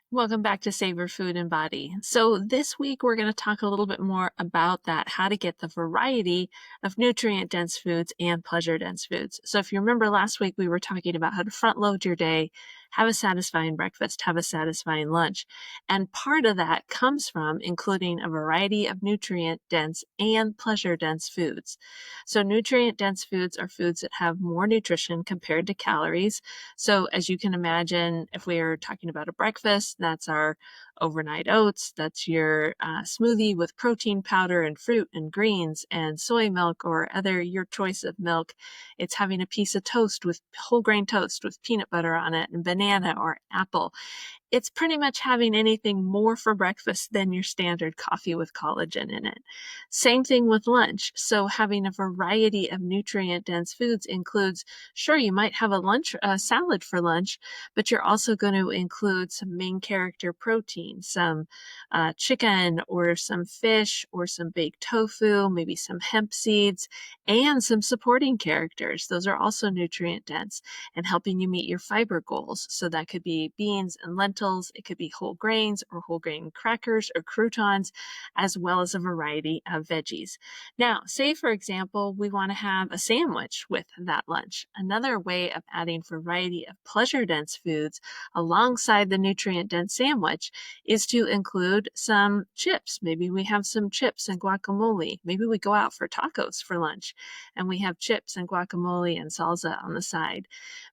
Welcome back to Savor Food and Body. So this week we're going to talk a little bit more about that, how to get the variety of nutrient-dense foods and pleasure-dense foods. So if you remember last week, we were talking about how to front load your day, have a satisfying breakfast, have a satisfying lunch. And part of that comes from including a variety of nutrient-dense and pleasure-dense foods. So nutrient-dense foods are foods that have more nutrition compared to calories. So as you can imagine, if we are talking about a breakfast, that's our overnight oats, that's your smoothie with protein powder and fruit and greens and soy milk or other your choice of milk. It's having a piece of toast with whole grain toast with peanut butter on it and banana or apple. It's pretty much having anything more for breakfast than your standard coffee with collagen in it. Same thing with lunch. So having a variety of nutrient-dense foods includes, sure, you might have a salad for lunch, but you're also going to include some main character protein, some chicken or some fish or some baked tofu, maybe some hemp seeds, and some supporting characters. Those are also nutrient dense and helping you meet your fiber goals. So that could be beans and lentils, it could be whole grains or whole grain crackers or croutons, as well as a variety of veggies. Now, say for example, we want to have a sandwich with that lunch. Another way of adding variety of pleasure-dense foods alongside the nutrient-dense sandwich is to include some chips. Maybe we have some chips and guacamole. Maybe we go out for tacos for lunch and we have chips and guacamole and salsa on the side.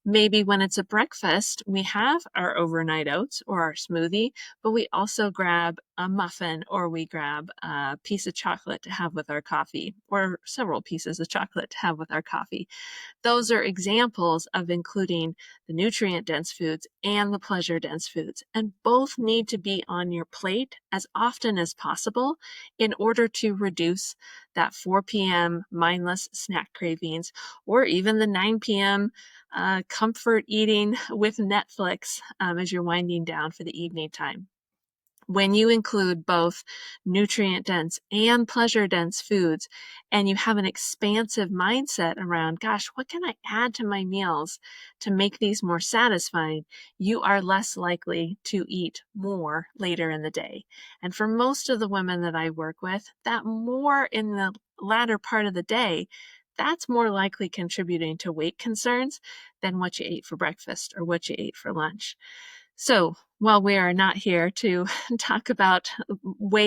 Maybe when it's a breakfast, we have our overnight oats or our smoothie, but we also grab a muffin or we grab a piece of chocolate to have with our coffee or several pieces of chocolate to have with our coffee. Those are examples of including the nutrient-dense foods and the pleasure-dense foods, and both need to be on your plate as often as possible in order to reduce that 4 p.m. mindless snack cravings or even the 9 p.m. Comfort eating with Netflix as you're winding down for the evening time. When you include both nutrient-dense and pleasure-dense foods, and you have an expansive mindset around, gosh, what can I add to my meals to make these more satisfying? You are less likely to eat more later in the day. And for most of the women that I work with, that more in the latter part of the day, that's more likely contributing to weight concerns than what you ate for breakfast or what you ate for lunch. So, while we are not here to talk about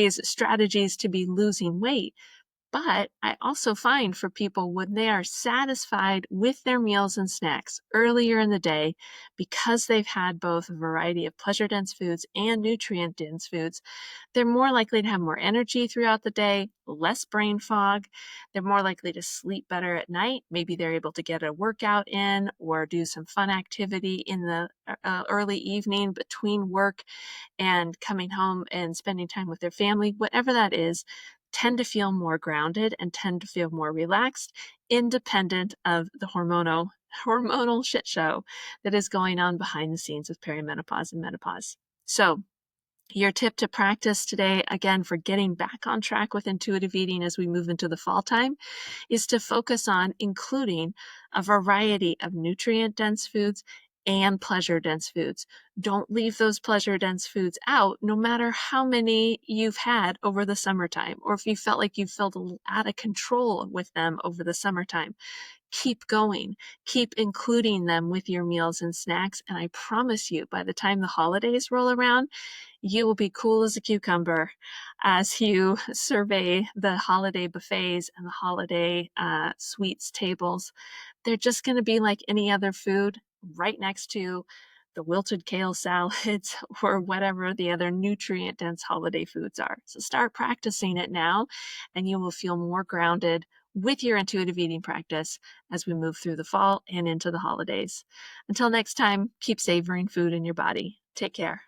strategies to be losing weight, but I also find for people when they are satisfied with their meals and snacks earlier in the day, because they've had both a variety of pleasure-dense foods and nutrient-dense foods, they're more likely to have more energy throughout the day, less brain fog. They're more likely to sleep better at night. Maybe they're able to get a workout in or do some fun activity in the early evening between work and coming home and spending time with their family, whatever that is, tend to feel more grounded and tend to feel more relaxed, independent of the hormonal shit show that is going on behind the scenes with perimenopause and menopause. So your tip to practice today, again, for getting back on track with intuitive eating as we move into the fall time, is to focus on including a variety of nutrient-dense foods and pleasure-dense foods. Don't leave those pleasure-dense foods out, no matter how many you've had over the summertime, or if you felt like you felt out of control with them over the summertime. Keep going. Keep including them with your meals and snacks, and I promise you, by the time the holidays roll around, you will be cool as a cucumber as you survey the holiday buffets and the holiday sweets tables. They're just going to be like any other food right next to the wilted kale salads or whatever the other nutrient-dense holiday foods are. So start practicing it now, and you will feel more grounded with your intuitive eating practice as we move through the fall and into the holidays. Until next time, keep savoring food in your body. Take care.